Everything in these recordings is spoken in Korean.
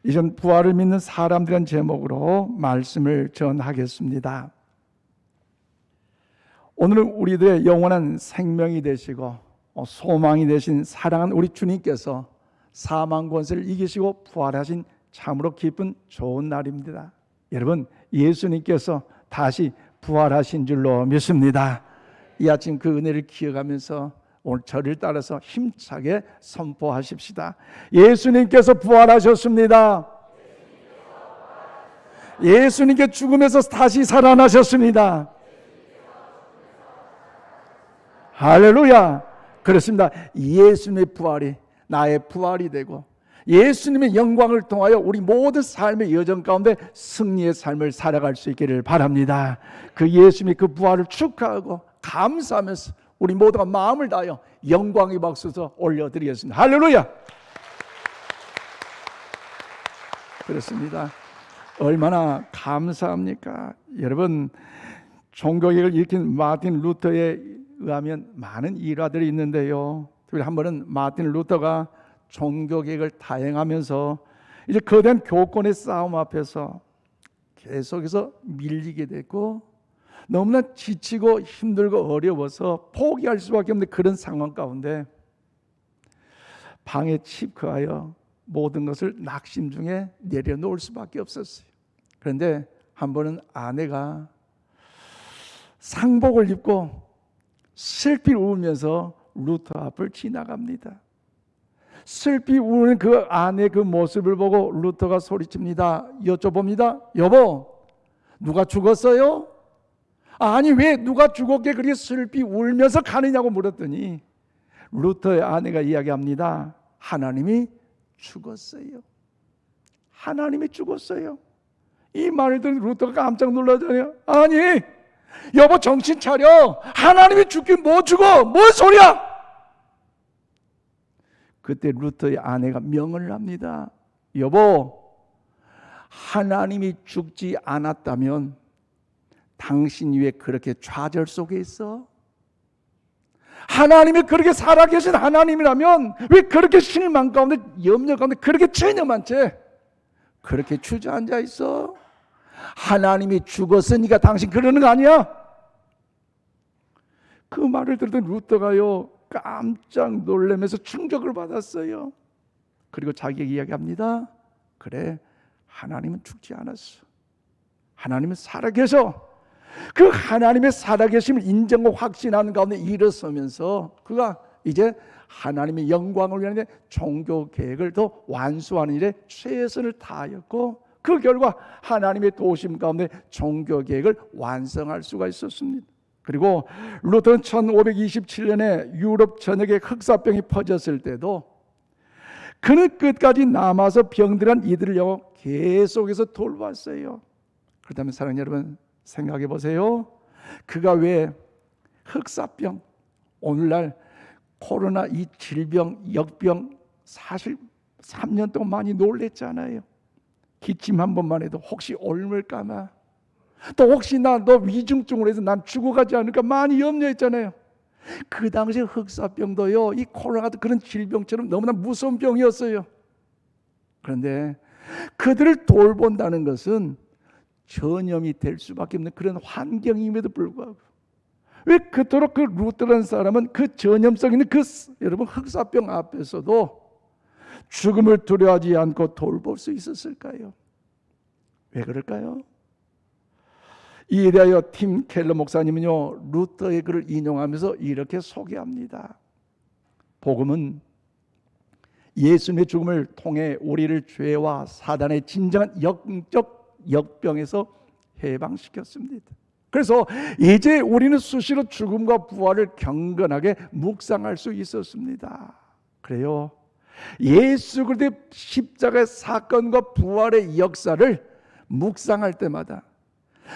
이전 부활을 믿는 사람들이란 제목으로 말씀을 전하겠습니다. 오늘은 우리들의 영원한 생명이 되시고 소망이 되신 사랑하는 우리 주님께서 사망 권세를 이기시고 부활하신 참으로 기쁜 좋은 날입니다. 여러분, 예수님께서 다시 부활하신 줄로 믿습니다. 이 아침 그 은혜를 기억하면서 오늘 저를 따라서 힘차게 선포하십시다. 예수님께서 부활하셨습니다. 예수님께 죽음에서 다시 살아나셨습니다. 할렐루야. 그렇습니다. 예수님의 부활이 나의 부활이 되고 예수님의 영광을 통하여 우리 모든 삶의 여정 가운데 승리의 삶을 살아갈 수 있기를 바랍니다. 그 예수님의 그 부활을 축하하고 감사하면서 우리 모두가 마음을 다하여 영광의 박수서 올려드리겠습니다. 할렐루야. 그렇습니다. 얼마나 감사합니까? 여러분, 종교개혁을 일으킨 마틴 루터에 의하면 많은 일화들이 있는데요. 특히 한 번은 마틴 루터가 종교개혁을 다행하면서 이제 거대한 교권의 싸움 앞에서 계속해서 밀리게 됐고 너무나 지치고 힘들고 어려워서 포기할 수밖에 없는 그런 상황 가운데 방에 칩거하여 모든 것을 낙심 중에 내려놓을 수밖에 없었어요. 그런데 한 번은 아내가 상복을 입고 슬피 울면서 루터 앞을 지나갑니다. 슬피 우는 그 아내 그 모습을 보고 루터가 소리칩니다. 여쭤봅니다. 여보, 누가 죽었어요? 아니, 왜 누가 죽었게 그렇게 슬피 울면서 가느냐고 물었더니 루터의 아내가 이야기합니다. 하나님이 죽었어요. 하나님이 죽었어요. 이 말을 들은 루터가 깜짝 놀라잖아요. 아니, 여보 정신 차려. 하나님이 죽긴 뭐 죽어? 뭔 소리야? 그때 루터의 아내가 명을 합니다. 여보, 하나님이 죽지 않았다면 당신이 왜 그렇게 좌절 속에 있어? 하나님이 그렇게 살아계신 하나님이라면 왜 그렇게 실망 가운데 염려 가운데 그렇게 체념한 채 그렇게 주저앉아 있어? 하나님이 죽었으니까 당신 그러는 거 아니야? 그 말을 듣던 루터가요 깜짝 놀라면서 충격을 받았어요. 그리고 자기가 이야기합니다. 그래, 하나님은 죽지 않았어. 하나님은 살아계셔. 그 하나님의 살아계심을 인정하고 확신하는 가운데 일어서면서 그가 이제 하나님의 영광을 위한 종교 계획을 더 완수하는 일에 최선을 다하였고 그 결과 하나님의 도우심 가운데 종교 계획을 완성할 수가 있었습니다. 그리고 루터는 1527년에 유럽 전역에 흑사병이 퍼졌을 때도 그는 끝까지 남아서 병들한 이들을 계속해서 돌봤어요. 그렇다면 사랑하는 여러분, 생각해 보세요. 그가 왜 흑사병, 오늘날 코로나 이 질병, 역병 사실 3년 동안 많이 놀랬잖아요. 기침 한 번만 해도 혹시 옮을까봐, 또 혹시 너 위중증으로 해서 난 죽어가지 않을까 많이 염려했잖아요. 그 당시 흑사병도요, 이 코로나 같은 그런 질병처럼 너무나 무서운 병이었어요. 그런데 그들을 돌본다는 것은 전염이 될 수밖에 없는 그런 환경임에도 불구하고 왜 그토록 그 루터라는 사람은 그 전염성 있는 그 여러분 흑사병 앞에서도 죽음을 두려워하지 않고 돌볼 수 있었을까요? 왜 그럴까요? 이에 대하여 팀 켈러 목사님은요 루터의 글을 인용하면서 이렇게 소개합니다. 복음은 예수님의 죽음을 통해 우리를 죄와 사단의 진정한 영적 역병에서 해방시켰습니다. 그래서 이제 우리는 수시로 죽음과 부활을 경건하게 묵상할 수 있었습니다. 그래요, 예수 그리스도의 십자가의 사건과 부활의 역사를 묵상할 때마다,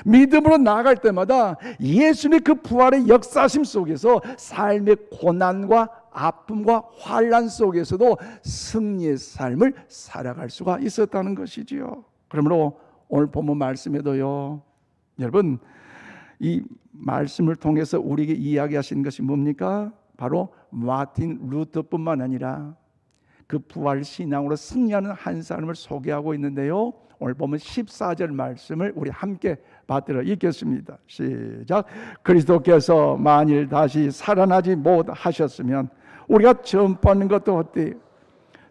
믿음으로 나아갈 때마다 예수님의 그 부활의 역사심 속에서 삶의 고난과 아픔과 환난 속에서도 승리의 삶을 살아갈 수가 있었다는 것이지요. 그러므로 오늘 본문 말씀에도요, 여러분 이 말씀을 통해서 우리에게 이야기하신 것이 뭡니까? 바로 마틴 루터뿐만 아니라 그 부활 신앙으로 승리하는 한 사람을 소개하고 있는데요. 오늘 보면 14절 말씀을 우리 함께 받들어 읽겠습니다. 시작. 그리스도께서 만일 다시 살아나지 못하셨으면 우리가 전파하는 것도 헛되요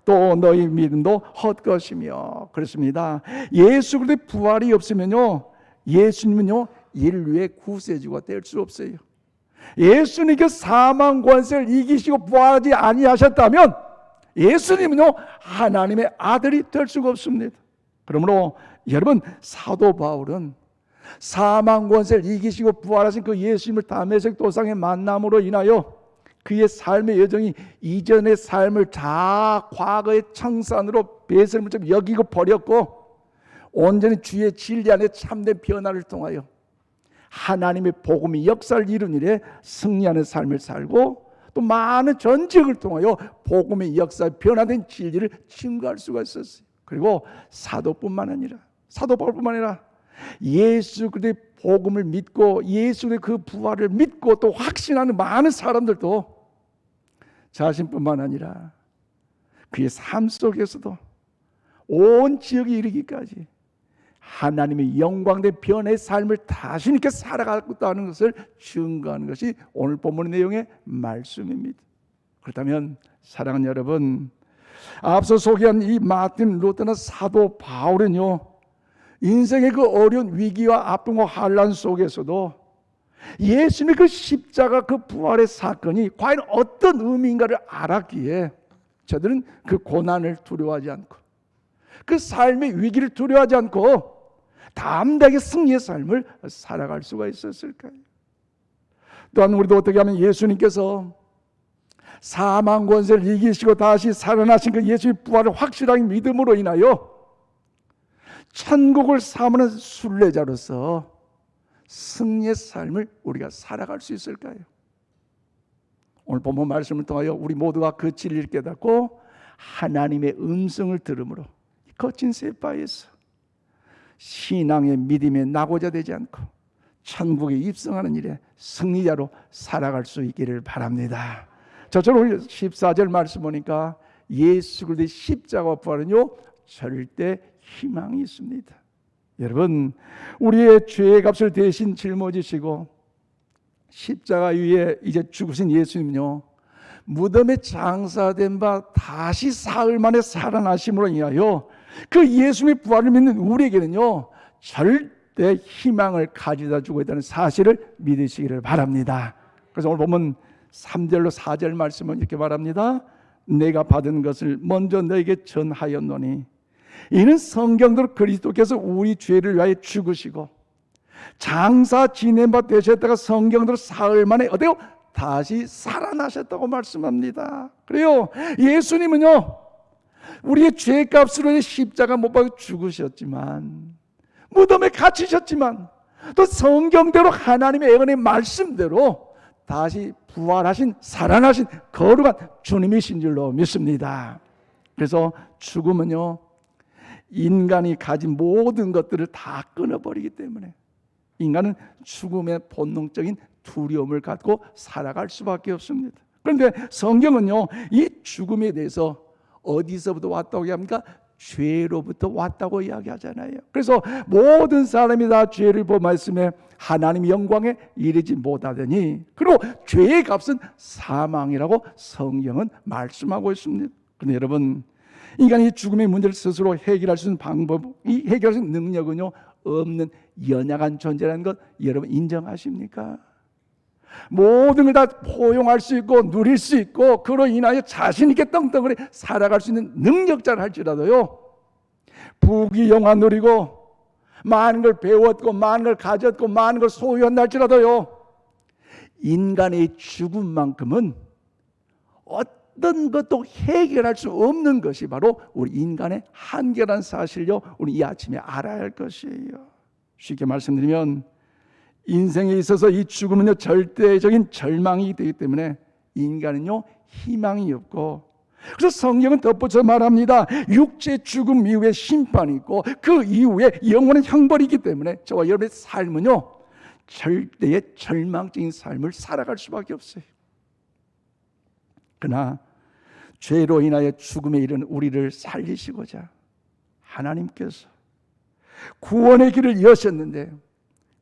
또 너희 믿음도 헛것이며. 그렇습니다. 예수 그리스도의 부활이 없으면요, 예수님은요 인류의 구세주가 될 수 없어요. 예수님께 사망 권세를 이기시고 부활하지 아니하셨다면 예수님은요 하나님의 아들이 될 수가 없습니다. 그러므로 여러분, 사도 바울은 사망 권세를 이기시고 부활하신 그 예수님을 다메섹 도상의 만남으로 인하여 그의 삶의 여정이 이전의 삶을 다 과거의 청산으로 배설물처럼 여기고 버렸고 온전히 주의 진리 안에 참된 변화를 통하여 하나님의 복음이 역사를 이룬 일에 승리하는 삶을 살고 또 많은 전직을 통하여 복음의 역사에 변화된 진리를 증거할 수가 있었어요. 그리고 사도 바울뿐만 아니라 예수 그리스도의 복음을 믿고 예수의 그 부활을 믿고 또 확신하는 많은 사람들도 자신뿐만 아니라 그의 삶 속에서도 온 지역에 이르기까지 하나님의 영광된 변화의 삶을 다시 이렇게 살아가겠다는 것을 증거하는 것이 오늘 본문의 내용의 말씀입니다. 그렇다면 사랑하는 여러분, 앞서 소개한 이 마틴 루터나 사도 바울은요, 인생의 그 어려운 위기와 아픔과 환난 속에서도 예수님의 그 십자가 그 부활의 사건이 과연 어떤 의미인가를 알았기에 저들은 그 고난을 두려워하지 않고 그 삶의 위기를 두려워하지 않고 담대하게 승리의 삶을 살아갈 수가 있었을까요? 또한 우리도 어떻게 하면 예수님께서 사망 권세를 이기시고 다시 살아나신 그 예수의 부활을 확실하게 믿음으로 인하여 천국을 사모하는 순례자로서 승리의 삶을 우리가 살아갈 수 있을까요? 오늘 본문 말씀을 통하여 우리 모두가 그 진리를 깨닫고 하나님의 음성을 들음으로 거친 세바에서 신앙의 믿음에 낙오자 되지 않고 천국에 입성하는 일에 승리자로 살아갈 수 있기를 바랍니다. 저처럼 14절 말씀 보니까 예수 그리스도의 십자가와 부활은요 절대 희망이 있습니다. 여러분, 우리의 죄의 값을 대신 짊어지시고 십자가 위에 이제 죽으신 예수님은요 무덤에 장사된 바 다시 사흘 만에 살아나심으로 인하여 그 예수님의 부활을 믿는 우리에게는요 절대 희망을 가져다 주고 있다는 사실을 믿으시기를 바랍니다. 그래서 오늘 보면 3절로 4절 말씀은 이렇게 말합니다. 내가 받은 것을 먼저 너에게 전하였노니 이는 성경대로 그리스도께서 우리 죄를 위하여 죽으시고 장사 지낸 바 되셨다가 성경대로 사흘 만에 어때요? 다시 살아나셨다고 말씀합니다. 그래요, 예수님은요 우리의 죄값으로 십자가 못 박혀 죽으셨지만 무덤에 갇히셨지만 또 성경대로 하나님의 예언의 말씀대로 다시 부활하신 살아나신 거룩한 주님이신 줄로 믿습니다. 그래서 죽음은요 인간이 가진 모든 것들을 다 끊어버리기 때문에 인간은 죽음의 본능적인 두려움을 갖고 살아갈 수밖에 없습니다. 그런데 성경은요 이 죽음에 대해서 어디서부터 왔다고 이야기합니까? 죄로부터 왔다고 이야기하잖아요. 그래서 모든 사람이 다 죄를 범하였음에 하나님의 영광에 이르지 못하더니 그리고 죄의 값은 사망이라고 성경은 말씀하고 있습니다. 그런데 여러분, 인간이 죽음의 문제를 스스로 해결할 수 있는 방법이 해결할 수 있는 능력은요 없는 연약한 존재라는 것 여러분 인정하십니까? 모든 걸 다 포용할 수 있고 누릴 수 있고 그로 인하여 자신 있게 떵떵거리 살아갈 수 있는 능력자를 할지라도요 부귀영화 누리고 많은 걸 배웠고 많은 걸 가졌고 많은 걸 소유한다 할지라도요 인간의 죽음만큼은 어떤 것도 해결할 수 없는 것이 바로 우리 인간의 한계라는 사실요 우리 이 아침에 알아야 할 것이에요. 쉽게 말씀드리면 인생에 있어서 이 죽음은요 절대적인 절망이 되기 때문에 인간은요 희망이 없고, 그래서 성경은 덧붙여 말합니다. 육체 죽음 이후에 심판이 있고 그 이후에 영원한 형벌이 있기 때문에 저와 여러분의 삶은요 절대의 절망적인 삶을 살아갈 수밖에 없어요. 그러나 죄로 인하여 죽음에 이른 우리를 살리시고자 하나님께서 구원의 길을 여셨는데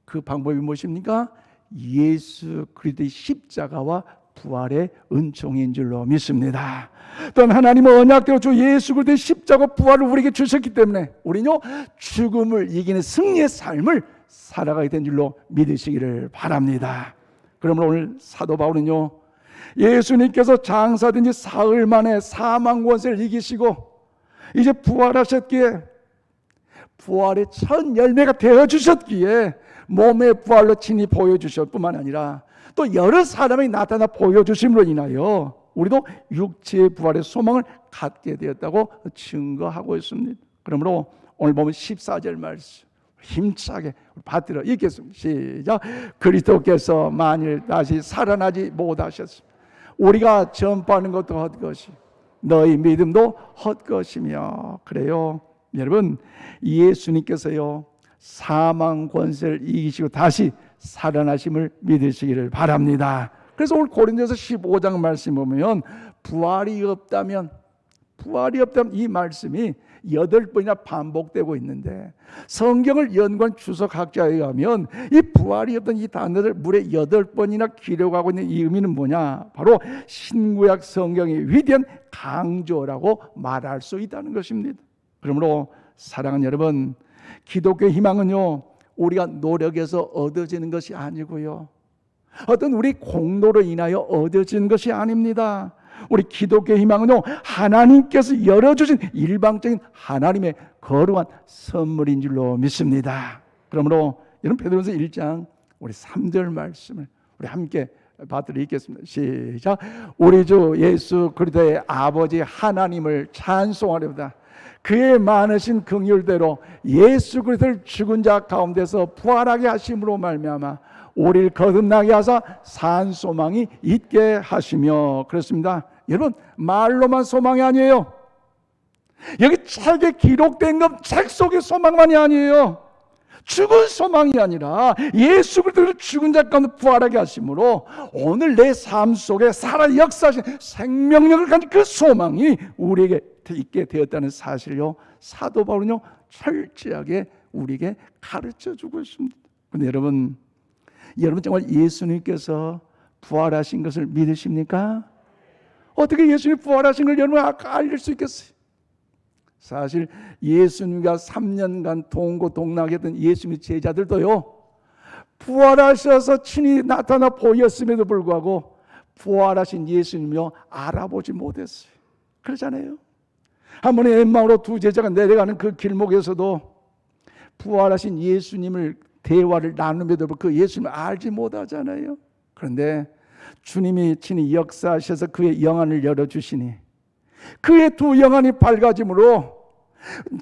그 방법이 무엇입니까? 예수 그리스도의 십자가와 부활의 은총인 줄로 믿습니다. 또한 하나님은 언약대로 주 예수 그리스도의 십자가 부활을 우리에게 주셨기 때문에 우리는요 죽음을 이기는 승리의 삶을 살아가게 된 줄로 믿으시기를 바랍니다. 그러므로 오늘 사도 바울은요 예수님께서 장사된 지 사흘 만에 사망 권세를 이기시고 이제 부활하셨기에 부활의 첫 열매가 되어주셨기에 몸의 부활로 친히 보여주실 뿐만 아니라 또 여러 사람이 나타나 보여주심으로 인하여 우리도 육체의 부활의 소망을 갖게 되었다고 증거하고 있습니다. 그러므로 오늘 보면 14절 말씀 힘차게 받들어 읽겠습니다. 시작. 그리스도께서 만일 다시 살아나지 못하셨으면 우리가 전파하는 것도 헛것이 너희 믿음도 헛것이며. 그래요 여러분, 예수님께서요 사망 권세를 이기시고 다시 살아나심을 믿으시기를 바랍니다. 그래서 오늘 고린도서 15장 말씀 보면 부활이 없다면 이 말씀이 8번이나 반복되고 있는데 성경을 연구한 주석학자에 의하면 이 부활이 없던 이 단어를 무려 8번이나 기록하고 있는 이 의미는 뭐냐? 바로 신구약 성경의 위대한 강조라고 말할 수 있다는 것입니다. 그러므로 사랑하는 여러분, 기독교의 희망은요 우리가 노력해서 얻어지는 것이 아니고요 어떤 우리 공로로 인하여 얻어지는 것이 아닙니다. 우리 기독교의 희망은요 하나님께서 열어주신 일방적인 하나님의 거룩한 선물인 줄로 믿습니다. 그러므로 여러분 베드로전서 1장 우리 3절 말씀을 우리 함께 받들어 읽겠습니다. 시작. 우리 주 예수 그리스도의 아버지 하나님을 찬송하려다 그의 많으신 긍휼대로 예수 그리스도를 죽은 자 가운데서 부활하게 하심으로 말미암아 우리를 거듭나게 하사 산 소망이 있게 하시며. 그렇습니다. 여러분 말로만 소망이 아니에요. 여기 책에 기록된 건 책 속의 소망만이 아니에요. 죽은 소망이 아니라 예수 그리스도를 죽은 자 가운데 부활하게 하심으로 오늘 내 삶 속에 살아 역사하신 생명력을 가진 그 소망이 우리에게 있게 되었다는 사실을요 사도 바울은요 철저하게 우리에게 가르쳐주고 있습니다. 그런데 여러분 정말 예수님께서 부활하신 것을 믿으십니까? 어떻게 예수님이 부활하신 걸 여러분 알릴 수 있겠어요? 사실 예수님과 3년간 동고동락했던 예수님의 제자들도요 부활하셔서 친히 나타나 보였음에도 불구하고 부활하신 예수님이요 알아보지 못했어요. 그러잖아요. 한 번에 엠마오로 두 제자가 내려가는 그 길목에서도 부활하신 예수님을 대화를 나누면도 그 예수님을 알지 못하잖아요. 그런데 주님이 친히 역사하셔서 그의 영안을 열어주시니 그의 두 영안이 밝아짐으로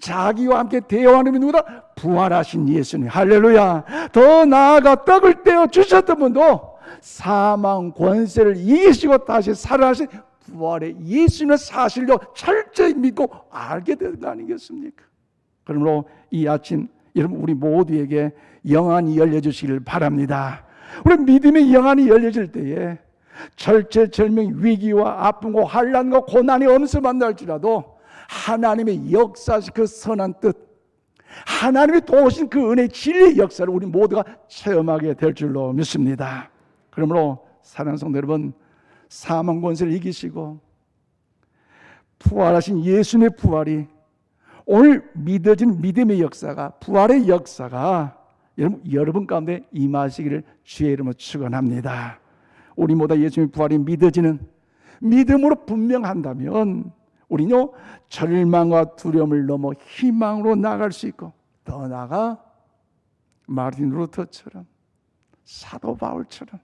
자기와 함께 대화하는 누구다? 부활하신 예수님. 할렐루야. 더 나아가 떡을 떼어 주셨던 분도 사망 권세를 이기시고 다시 살아나신 부활의 예수님의 사실로 철저히 믿고 알게 되는 거 아니겠습니까? 그러므로 이 아침 여러분 우리 모두에게 영안이 열려주시길 바랍니다. 우리 믿음의 영안이 열려질 때에 절체절명 위기와 아픔과 환난과 고난이 엄습한다 할지라도 하나님의 역사하신 그 선한 뜻, 하나님이 도우신 그 은혜의 진리의 역사를 우리 모두가 체험하게 될 줄로 믿습니다. 그러므로 사랑하는 성도 여러분, 사망 권세를 이기시고 부활하신 예수님의 부활이 오늘 믿어진 믿음의 역사가, 부활의 역사가 여러분 가운데 임하시기를 주의 이름으로 축원합니다. 우리 모두 예수님의 부활이 믿어지는 믿음으로 분명한다면 우리는요 절망과 두려움을 넘어 희망으로 나아갈 수 있고, 더 나아가 마르틴 루터처럼 사도 바울처럼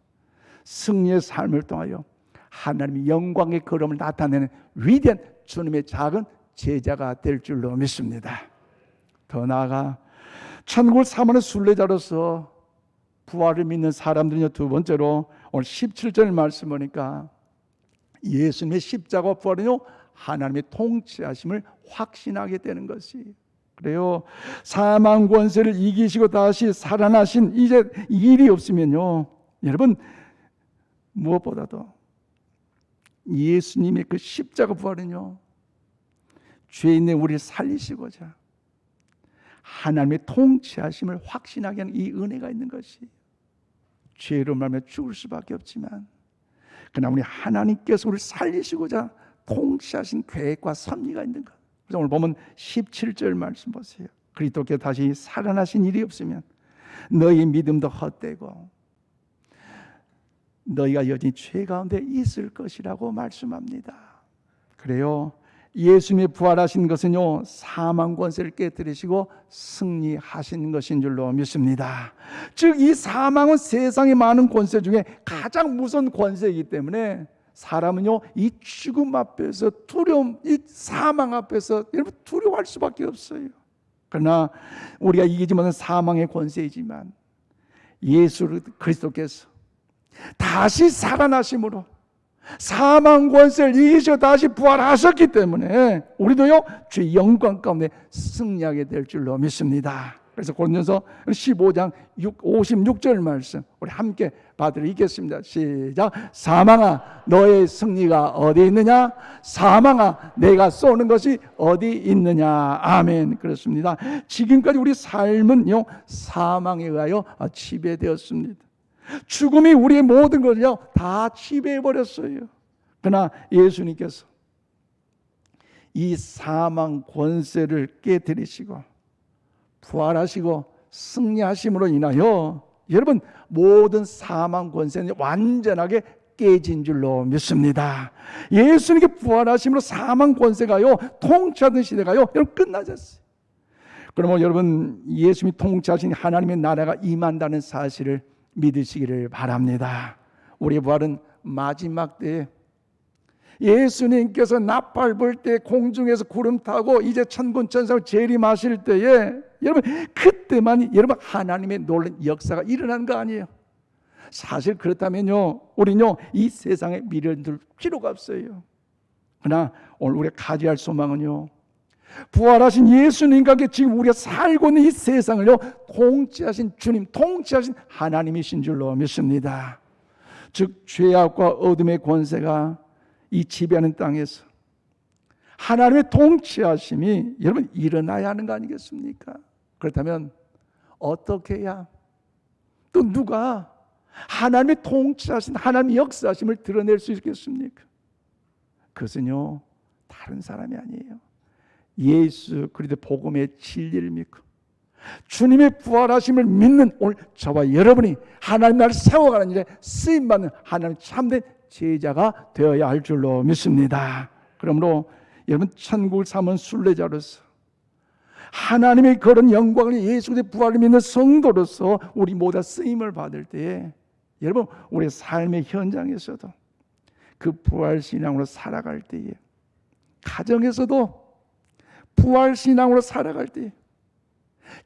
승리의 삶을 통하여 하나님의 영광의 걸음을 나타내는 위대한 주님의 작은 제자가 될 줄로 믿습니다. 더 나아가 천국을 사모하는 순례자로서 부활을 믿는 사람들은요, 두 번째로 오늘 17절 말씀 보니까 예수님의 십자가 부활은요 하나님의 통치하심을 확신하게 되는 것이, 그래요. 사망 권세를 이기시고 다시 살아나신 이제 일이 없으면요, 여러분 무엇보다도 예수님의 그 십자가 부활은요, 죄인의 우리를 살리시고자 하나님의 통치하심을 확신하게 하는 이 은혜가 있는 것이, 죄로 말하면 죽을 수밖에 없지만 그러나 우리 하나님께서 우리를 살리시고자 통치하신 계획과 섭리가 있는 것. 그래서 오늘 보면 17절 말씀 보세요. 그리스도께서 다시 살아나신 일이 없으면 너희 믿음도 헛되고 너희가 여전히 죄 가운데 있을 것이라고 말씀합니다. 그래요, 예수님이 부활하신 것은요, 사망 권세를 깨뜨리시고 승리하신 것인 줄로 믿습니다. 즉 이 사망은 세상의 많은 권세 중에 가장 무서운 권세이기 때문에 사람은요, 이 죽음 앞에서 두려움, 이 사망 앞에서 여러분 두려워할 수밖에 없어요. 그러나 우리가 이기지 못한 사망의 권세이지만 예수 그리스도께서 다시 살아나심으로 사망 권세를 이기시고 다시 부활하셨기 때문에 우리도요, 주의 영광 가운데 승리하게 될 줄로 믿습니다. 그래서 고린도서 15장 56절 말씀 우리 함께 받들어 읽겠습니다. 시작. 사망아 너의 승리가 어디 있느냐? 사망아 내가 쏘는 것이 어디 있느냐? 아멘. 그렇습니다. 지금까지 우리 삶은요, 사망에 의하여 지배되었습니다. 죽음이 우리의 모든 것을요 다 지배해버렸어요. 그러나 예수님께서 이 사망 권세를 깨뜨리시고 부활하시고 승리하심으로 인하여 여러분 모든 사망 권세는 완전하게 깨진 줄로 믿습니다. 예수님께 부활하심으로 사망 권세가요, 통치하던 시대가요 여러분 끝나졌어요. 그러면 여러분 예수님이 통치하신 하나님의 나라가 임한다는 사실을 믿으시기를 바랍니다. 우리의 부활은 마지막 때에 예수님께서 나팔 불 때 공중에서 구름 타고 이제 천군 천사를 재림하실 때에 여러분 그때만 여러분 하나님의 놀라운 역사가 일어나는 거 아니에요. 사실 그렇다면요 우리는요 이 세상에 미련을 둘 필요가 없어요. 그러나 오늘 우리가 가져야 할 소망은요, 부활하신 예수님과 함께 지금 우리가 살고 있는 이 세상을요 통치하신 주님, 통치하신 하나님이신 줄로 믿습니다. 즉 죄악과 어둠의 권세가 이 지배하는 땅에서 하나님의 통치하심이 여러분 일어나야 하는 거 아니겠습니까? 그렇다면 어떻게 해야, 또 누가 하나님의 통치하신 하나님의 역사하심을 드러낼 수 있겠습니까? 그것은요 다른 사람이 아니에요. 예수 그리스도 복음의 진리를 믿고 주님의 부활하심을 믿는 오늘 저와 여러분이 하나님 나라를 세워가는 일에 쓰임받는 하나님 참된 제자가 되어야 할 줄로 믿습니다. 그러므로 여러분 천국을 삼은 순례자로서 하나님의 그런 영광을 예수 그리스도의 부활을 믿는 성도로서 우리 모두 쓰임을 받을 때에 여러분 우리의 삶의 현장에서도 그 부활 신앙으로 살아갈 때에, 가정에서도 부활 신앙으로 살아갈 때에,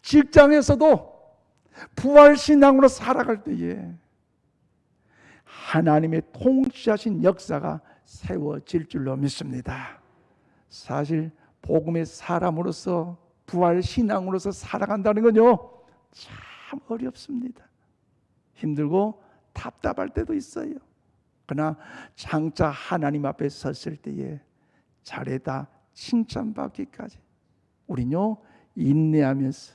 직장에서도 부활 신앙으로 살아갈 때에 하나님의 통치하신 역사가 세워질 줄로 믿습니다. 사실 복음의 사람으로서 부활 신앙으로서 살아간다는 건요 참 어렵습니다. 힘들고 답답할 때도 있어요. 그러나 장차 하나님 앞에 섰을 때에 잘했다 칭찬받기까지 우리는요 인내하면서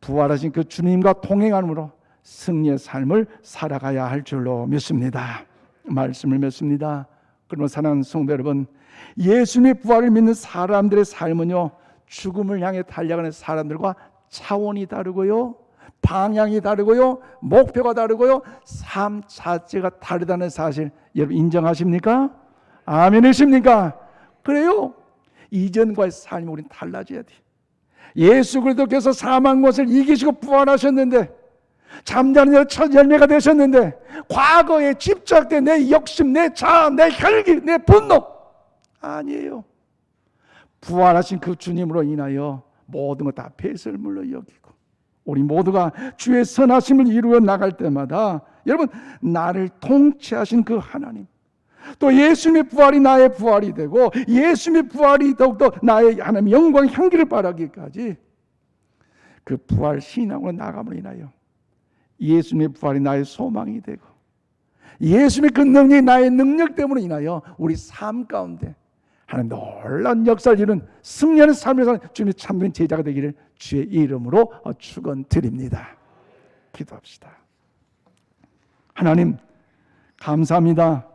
부활하신 그 주님과 동행함으로 승리의 삶을 살아가야 할 줄로 믿습니다. 말씀을 맺습니다. 그러면 사랑하는 성도 여러분, 예수님의 부활을 믿는 사람들의 삶은요 죽음을 향해 달려가는 사람들과 차원이 다르고요, 방향이 다르고요, 목표가 다르고요, 삶 자체가 다르다는 사실 여러분 인정하십니까? 아멘이십니까? 그래요. 이전과의 삶이 우리는 달라져야 돼요. 예수 그리스도께서 사망 것을 이기시고 부활하셨는데, 잠자는 자의 첫 열매가 되셨는데, 과거에 집착된 내 욕심, 내 자아, 내 혈기, 내 분노 아니에요. 부활하신 그 주님으로 인하여 모든 것 다 배설물로 여기고 우리 모두가 주의 선하심을 이루어 나갈 때마다 여러분 나를 통치하신 그 하나님, 또 예수님의 부활이 나의 부활이 되고 예수님의 부활이 더욱더 나의 하나님 영광 향기를 발하기까지 그 부활 신앙으로 나감으로 인하여 예수님의 부활이 나의 소망이 되고 예수님의 그 능력이 나의 능력 때문에 인하여 우리 삶 가운데 하나님 놀라운 역사를 이룬 승리하는 삶을 사는 주님의 참된 제자가 되기를 주의 이름으로 축원드립니다. 기도합시다. 하나님 감사합니다.